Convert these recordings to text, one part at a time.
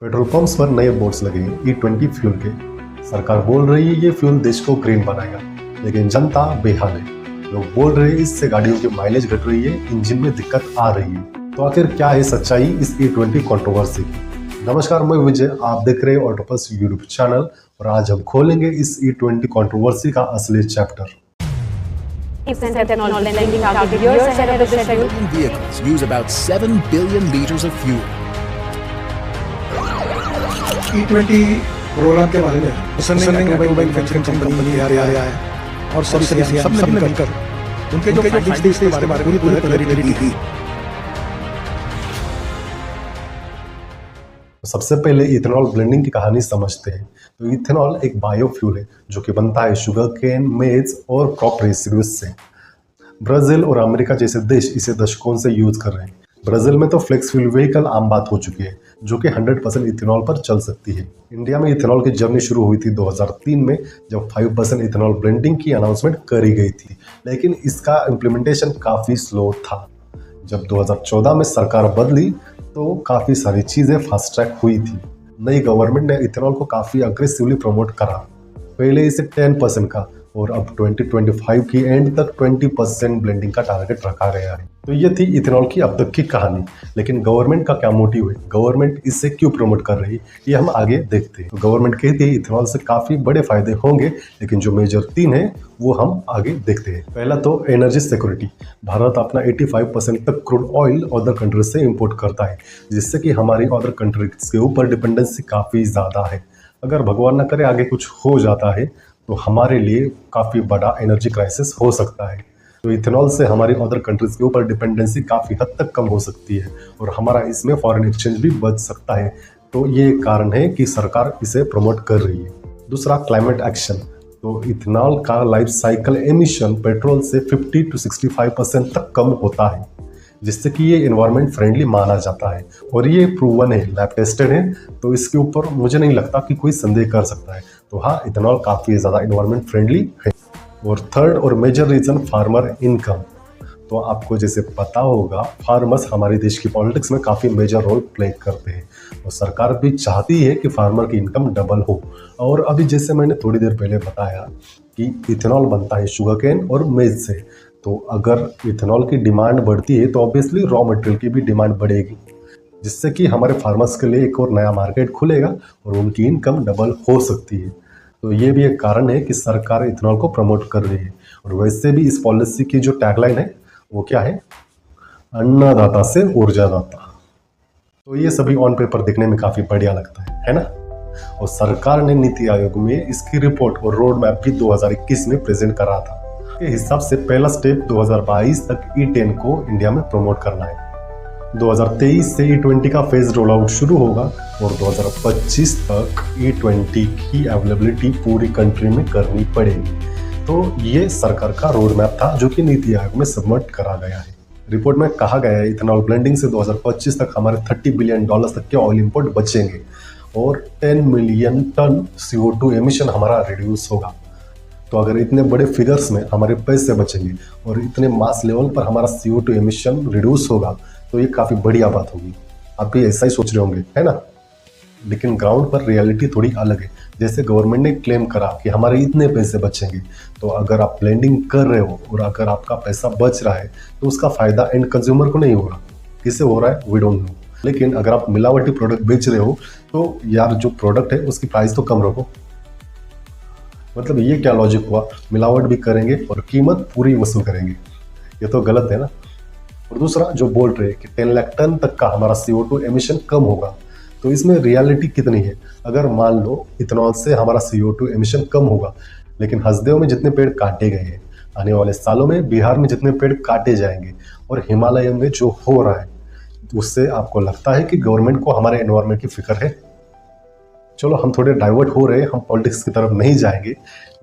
Petrol pumps पर नए boards लगे हैं E20 फ्यूल के। सरकार बोल रही है ये फ्यूल देश को ग्रीन बनाएगा, लेकिन जनता बेहाल है। लोग बोल रहे हैं इससे गाड़ियों की माइलेज घट रही है, इंजन में दिक्कत आ रही है। तो आखिर क्या है सच्चाई इस E20 कंट्रोवर्सी की? नमस्कार, मैं विजय, आप देख रहे हैं ऑटोपल्स यूट्यूब चैनल और आज हम खोलेंगे इस E20 कंट्रोवर्सी का असली chapter. Vehicles use about 7 billion liters of fuel. E20 programme के बारे में मोबाइल मैन्युफैक्चरिंग कंपनी आया है और सब मिलकर उनके जो फाइंडिंग्स थे इसके बारे में पूरी क्लैरिटी दी। सबसे पहले इथेनॉल ब्लेंडिंग की कहानी समझते हैं। तो इथेनॉल एक बायोफ्यूल है जो कि बनता है शुगर केन, मेज और क्रॉप रेसिड्यूज से। ब्राजील और अमेरिका जैसे देश इसे दशकों से यूज कर रहे हैं। ब्राजील में तो फ्लेक्स फ्यूल व्हीकल आम बात हो चुकी है जो कि 100% इथेनॉल पर चल सकती है। इंडिया में इथेनॉल की जर्नी शुरू हुई थी 2003 में, जब 5% इथेनॉल ब्लेंडिंग की अनाउंसमेंट करी गई थी, लेकिन इसका इम्प्लीमेंटेशन काफ़ी स्लो था। जब 2014 में सरकार बदली तो काफ़ी सारी चीज़ें फास्ट ट्रैक हुई थी। नई गवर्नमेंट ने इथेनॉल को काफ़ी अग्रेसिवली प्रमोट करा। पहले इसे 10% का और अब 2025 की एंड तक 20% ब्लेंडिंग का टारगेट रखा गया है। तो ये थी इथेनॉल की अब तक की कहानी, लेकिन गवर्नमेंट का क्या मोटिव है, गवर्नमेंट इसे क्यों प्रमोट कर रही है, ये हम आगे देखते हैं। तो गवर्नमेंट कहती है इथेनॉल से काफ़ी बड़े फायदे होंगे, लेकिन जो मेजर 3 है वो हम आगे देखते हैं। पहला तो एनर्जी सिक्योरिटी। भारत अपना 85% तक क्रूड ऑयल अदर कंट्रीज से इम्पोर्ट करता है, जिससे कि हमारी अदर कंट्रीज के ऊपर डिपेंडेंसी काफ़ी ज़्यादा है। अगर भगवान न करे आगे कुछ हो जाता है तो हमारे लिए काफ़ी बड़ा एनर्जी क्राइसिस हो सकता है। तो इथेनॉल से हमारी अदर कंट्रीज के ऊपर डिपेंडेंसी काफ़ी हद तक कम हो सकती है और हमारा इसमें फॉरेन एक्सचेंज भी बच सकता है। तो ये एक कारण है कि सरकार इसे प्रमोट कर रही है। दूसरा, क्लाइमेट एक्शन। तो इथेनॉल का लाइफ साइकिल एमिशन पेट्रोल से 50 to 65% तक कम होता है, जिससे कि ये एनवायरनमेंट फ्रेंडली माना जाता है और ये प्रूवन है, लैब टेस्टेड है। तो इसके ऊपर मुझे नहीं लगता कि कोई संदेह कर सकता है। तो हाँ, इथेनॉल काफ़ी ज़्यादा एनवायरनमेंट फ्रेंडली है। और थर्ड और मेजर रीज़न, फार्मर इनकम। तो आपको जैसे पता होगा, फार्मर्स हमारे देश की पॉलिटिक्स में काफ़ी मेजर रोल प्ले करते हैं और सरकार भी चाहती है कि फार्मर की इनकम डबल हो। और अभी जैसे मैंने थोड़ी देर पहले बताया कि इथेनॉल बनता है शुगर केन और मेज से, तो अगर इथेनॉल की डिमांड बढ़ती है तो ऑब्वियसली रॉ मटेरियल की भी डिमांड बढ़ेगी, जिससे कि हमारे फार्मर्स के लिए एक और नया मार्केट खुलेगा और उनकी इनकम डबल हो सकती है। तो ये भी एक कारण है कि सरकार इथेनॉल को प्रमोट कर रही है। और वैसे भी इस पॉलिसी की जो टैगलाइन है वो क्या है, अन्नदाता से ऊर्जादाता। तो ये सभी ऑन पेपर दिखने में काफ़ी बढ़िया लगता है ना। और सरकार ने नीति आयोग में इसकी रिपोर्ट और रोड मैप भी 2021 में प्रेजेंट करा था। के हिसाब से पहला स्टेप 2022 तक E10 को इंडिया में प्रमोट करना है। 2023 से E20 का फेज रोल आउट शुरू होगा और 2025 तक E20 की अवेलेबिलिटी पूरी कंट्री में करनी पड़ेगी। तो ये सरकार का रोड मैप था जो कि नीति आयोग में सबमिट करा गया है। रिपोर्ट में कहा गया है इथेनॉल ब्लेंडिंग से 2025 तक हमारे $30 बिलियन तक के ऑयल इंपोर्ट बचेंगे और 10 मिलियन टन CO2 एमिशन हमारा रिड्यूस होगा। तो अगर इतने बड़े फिगर्स में हमारे पैसे बचेंगे और इतने मास लेवल पर हमारा CO2 एमिशन रिड्यूस होगा तो ये काफ़ी बढ़िया बात होगी। आप भी ऐसा ही सोच रहे होंगे, है ना। लेकिन ग्राउंड पर रियलिटी थोड़ी अलग है। जैसे गवर्नमेंट ने क्लेम करा कि हमारे इतने पैसे बचेंगे, तो अगर आप ब्लेंडिंग कर रहे हो और अगर आपका पैसा बच रहा है तो उसका फ़ायदा एंड कंज्यूमर को नहीं होगा। किसे हो रहा है वी डोंट नो। लेकिन अगर आप मिलावटी प्रोडक्ट बेच रहे हो तो यार जो प्रोडक्ट है उसकी प्राइस तो कम रखो। मतलब ये क्या लॉजिक हुआ, मिलावट भी करेंगे और कीमत पूरी वसूल करेंगे, ये तो गलत है ना। और दूसरा, जो बोल रहे हैं कि 10 लाख टन तक का हमारा CO2 एमिशन कम होगा, तो इसमें रियलिटी कितनी है। अगर मान लो इथेनॉल से हमारा CO2 एमिशन कम होगा, लेकिन हसदेव में जितने पेड़ काटे गए हैं, आने वाले सालों में बिहार में जितने पेड़ काटे जाएंगे और हिमालय में जो हो रहा है, उससे आपको लगता है कि गवर्नमेंट को हमारे एनवायरनमेंट की फिक्र है। चलो हम थोड़े डाइवर्ट हो रहे हैं, हम पॉलिटिक्स की तरफ नहीं जाएंगे,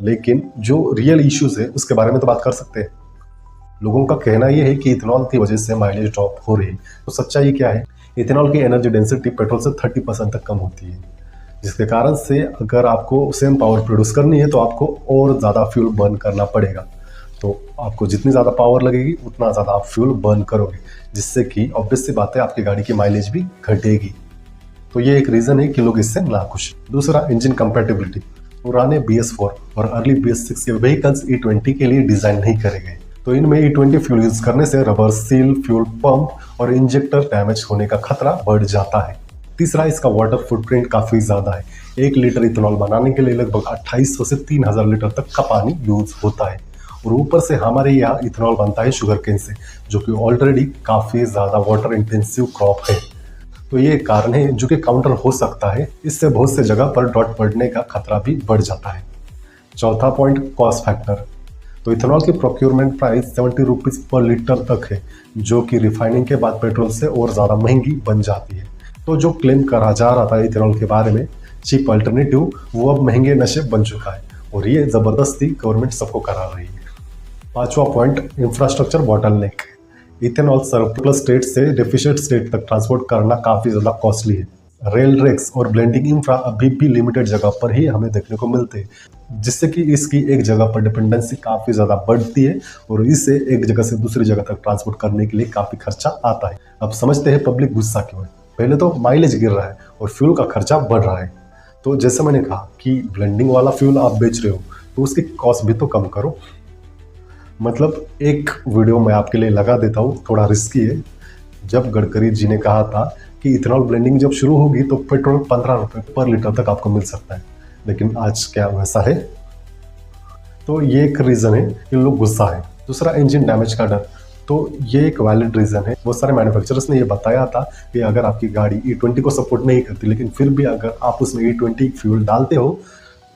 लेकिन जो रियल इश्यूज है उसके बारे में तो बात कर सकते हैं। लोगों का कहना यह है कि इथेनॉल की वजह से माइलेज ड्रॉप हो रही है। तो सच्चाई क्या है, इथेनॉल की एनर्जी डेंसिटी पेट्रोल से 30% तक कम होती है, जिसके कारण से अगर आपको सेम पावर प्रोड्यूस करनी है तो आपको और ज़्यादा फ्यूल बर्न करना पड़ेगा। तो आपको जितनी ज़्यादा पावर लगेगी उतना ज़्यादा आप फ्यूल बर्न करोगे, जिससे कि ऑब्वियस सी बात है आपकी गाड़ी की माइलेज भी घटेगी। तो ये एक रीजन है कि लोग इससे नाखुश। दूसरा, इंजन कंपैटिबिलिटी। पुराने BS4 और अर्ली BS6 के व्हीकल्स E20 के लिए डिजाइन नहीं करे गए, तो इनमें E20 फ्यूल यूज करने से रबर सील, फ्यूल पंप और इंजेक्टर डैमेज होने का खतरा बढ़ जाता है। तीसरा, इसका वाटर फुटप्रिंट काफी ज्यादा है। 1 लीटर इथेनॉल बनाने के लिए लगभग 2800 से 3000 लीटर तक का पानी यूज होता है, और ऊपर से हमारे यहाँ इथेनॉल बनता है शुगर केन से, जो कि ऑलरेडी काफी ज्यादा वाटर इंटेंसिव क्रॉप है। तो ये कारण है जो कि काउंटर हो सकता है। इससे बहुत से जगह पर डॉट पड़ने का खतरा भी बढ़ जाता है। चौथा पॉइंट, कॉस्ट फैक्टर। तो इथेनॉल की procurement price 70 rupees per litre तक है, जो कि रिफाइनिंग के बाद पेट्रोल से और ज़्यादा महंगी बन जाती है। तो जो क्लेम करा जा रहा था इथेनॉल के बारे में चीप अल्टरनेटिव, वो अब महंगे नशे बन चुका है, और ये ज़बरदस्ती गवर्नमेंट सबको करा रही है। पांचवा point, infrastructure bottleneck. Ethanol surplus state से डेफिशिएंट स्टेट तक ट्रांसपोर्ट करना काफ़ी ज़्यादा कॉस्टली है। रेल रेक्स और ब्लेंडिंग इंफ्रा अभी भी लिमिटेड जगह पर ही हमें देखने को मिलते हैं, जिससे कि इसकी एक जगह पर डिपेंडेंसी काफ़ी ज़्यादा बढ़ती है, और इससे एक जगह से दूसरी जगह तक ट्रांसपोर्ट करने के लिए काफ़ी खर्चा आता है। अब समझते हैं पब्लिक गुस्सा क्यों है। पहले तो माइलेज गिर रहा है और फ्यूल का खर्चा बढ़ रहा है। तो जैसे मैंने कहा कि ब्लेंडिंग वाला फ्यूल आप बेच रहे हो, तो उसकी कॉस्ट भी तो कम करो। मतलब एक वीडियो मैं आपके लिए लगा देता हूँ, थोड़ा रिस्की है। जब गडकरी जी ने कहा था कि इथेनॉल ब्लेंडिंग जब शुरू होगी तो पेट्रोल 15 रुपये पर लीटर तक आपको मिल सकता है, लेकिन आज क्या वैसा है? तो ये एक रीज़न है कि लोग गुस्सा है। दूसरा, इंजन डैमेज का डर। तो ये एक वैलिड रीज़न है। बहुत सारे मैन्युफैक्चरर्स ने ये बताया था कि अगर आपकी गाड़ी E20 को सपोर्ट नहीं करती, लेकिन फिर भी अगर आप उसमें E20 फ्यूल डालते हो,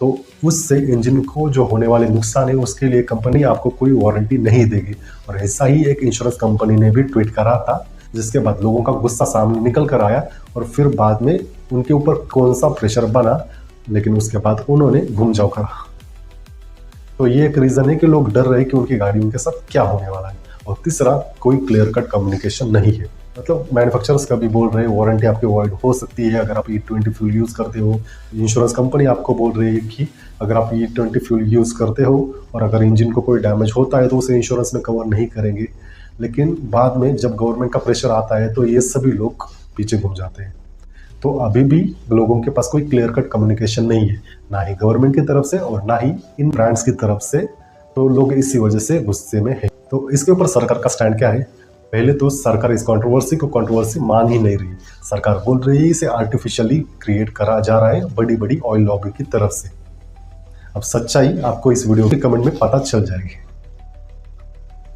तो उससे इंजन को जो होने वाले नुकसान है उसके लिए कंपनी आपको कोई वारंटी नहीं देगी। और ऐसा ही एक इंश्योरेंस कंपनी ने भी ट्वीट करा था, जिसके बाद लोगों का गुस्सा सामने निकल कर आया, और फिर बाद में उनके ऊपर कौन सा प्रेशर बना, लेकिन उसके बाद उन्होंने घूम जाओ करा। तो ये एक रीज़न है कि लोग डर रहे कि उनकी गाड़ी उनके साथ क्या होने वाला है। और तीसरा, कोई क्लियर कट कम्युनिकेशन नहीं है। मतलब मैन्युफैक्चरर्स का भी बोल रहे हैं वारंटी आपकी वॉइड हो सकती है अगर आप E20 फ्यूल यूज़ करते हो। इंश्योरेंस कंपनी आपको बोल रही है कि अगर आप E20 फ्यूल यूज़ करते हो और अगर इंजन को कोई डैमेज होता है तो उसे इंश्योरेंस में कवर नहीं करेंगे। लेकिन बाद में जब गवर्नमेंट का प्रेशर आता है तो ये सभी लोग पीछे घूम जाते हैं। तो अभी भी लोगों के पास कोई क्लियर कट कम्युनिकेशन नहीं है, ना ही गवर्नमेंट की तरफ से और ना ही इन ब्रांड्स की तरफ से। तो लोग इसी वजह से गुस्से में है। तो इसके ऊपर सरकार का स्टैंड क्या है? पहले तो सरकार इस कंट्रोवर्सी को कंट्रोवर्सी मान ही नहीं रही। सरकार बोल रही है इसे आर्टिफिशियली क्रिएट करा जा रहा है बड़ी बड़ी ऑयल लॉबी की तरफ से। अब सच्चाई आपको इस वीडियो के कमेंट में पता चल जाएगी।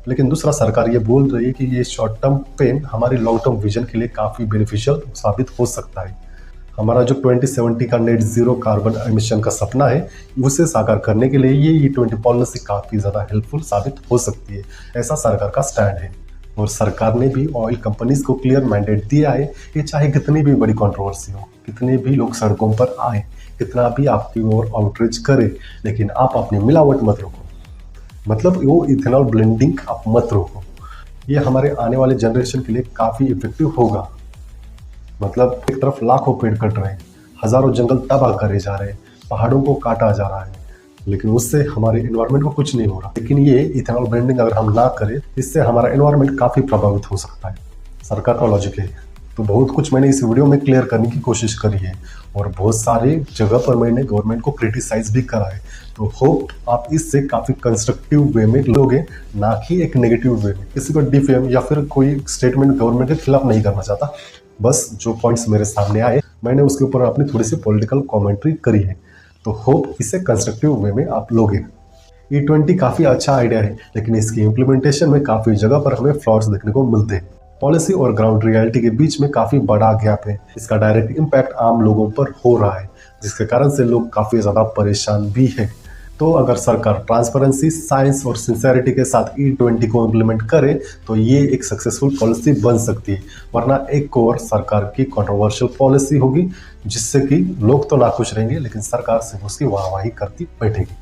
लेकिन दूसरा, सरकार ये बोल रही है कि ये शॉर्ट टर्म पेन हमारे लॉन्ग टर्म विजन के लिए काफ़ी बेनिफिशियल साबित हो सकता है। हमारा जो 2070 का नेट जीरो कार्बन एमिशन का सपना है, उसे साकार करने के लिए ये E20 पॉलिसी काफ़ी ज़्यादा हेल्पफुल साबित हो सकती है, ऐसा सरकार का स्टैंड है। और सरकार ने भी ऑयल कंपनीज को क्लियर मैंडेट दिया है कि चाहे कितनी भी बड़ी कंट्रोवर्सी हो, कितने भी लोग सड़कों पर आए, कितना भी आपकी ओर आउटरीच करे, लेकिन आप अपनी मिलावट मत रोको। मतलब वो इथेनॉल ब्लेंडिंग आप मत रोको। ये हमारे आने वाले जनरेशन के लिए काफ़ी इफेक्टिव होगा। मतलब एक तरफ लाखों पेड़ कट रहे हैं, हज़ारों जंगल तबाह करे जा रहे हैं, पहाड़ों को काटा जा रहा है, लेकिन उससे हमारे एनवायरनमेंट को कुछ नहीं हो रहा। लेकिन ये इथेनॉल ब्लेंडिंग अगर हम ना करें, इससे हमारा एनवायरनमेंट काफ़ी प्रभावित हो सकता है। सरकार का लॉजिक है। तो बहुत कुछ मैंने इस वीडियो में क्लियर करने की कोशिश करी है, और बहुत सारे जगह पर मैंने गवर्नमेंट को क्रिटिसाइज भी करा है। तो होप आप इससे काफ़ी कंस्ट्रक्टिव वे में लोगे, ना कि एक नेगेटिव वे में। किसी को डिफेम या फिर कोई स्टेटमेंट गवर्नमेंट के खिलाफ नहीं करना चाहता। बस जो पॉइंट्स मेरे सामने आए, मैंने उसके ऊपर अपनी थोड़ी सी पॉलिटिकल कॉमेंट्री करी है। तो होप इसे कंस्ट्रक्टिव वे में आप लोगे। E20 काफ़ी अच्छा आइडिया है, लेकिन इसकी इम्प्लीमेंटेशन में काफ़ी जगह पर हमें फ्लॉज देखने को मिलते हैं। पॉलिसी और ग्राउंड रियलिटी के बीच में काफ़ी बड़ा गैप है। इसका डायरेक्ट इम्पैक्ट आम लोगों पर हो रहा है, जिसके कारण से लोग काफ़ी ज़्यादा परेशान भी है। तो अगर सरकार ट्रांसपेरेंसी, साइंस और सिंसेरिटी के साथ E20 को इम्प्लीमेंट करे तो ये एक सक्सेसफुल पॉलिसी बन सकती है। वरना एक और सरकार की कंट्रोवर्शियल पॉलिसी होगी, जिससे कि लोग तो नाखुश रहेंगे, लेकिन सरकार सिर्फ उसकी वाहवाही करती बैठेगी।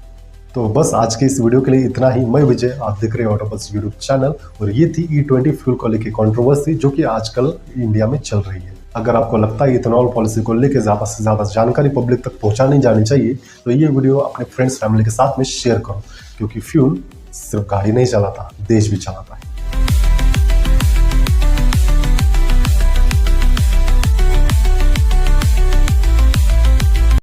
तो बस आज के इस वीडियो के लिए इतना ही। मैं विजय, आप देख रहे हैं ऑटोबस यूट्यूब चैनल, और ये थी E20 फ्यूल को लेकर कंट्रोवर्सी जो कि आजकल इंडिया में चल रही है। अगर आपको लगता है इथेनॉल पॉलिसी को लेकर ज़्यादा से ज़्यादा जानकारी पब्लिक तक पहुंचानी जानी चाहिए, तो ये वीडियो अपने फ्रेंड्स फैमिली के साथ में शेयर करो, क्योंकि फ्यूल सिर्फ गाड़ी नहीं चलाता, देश भी चलाता है।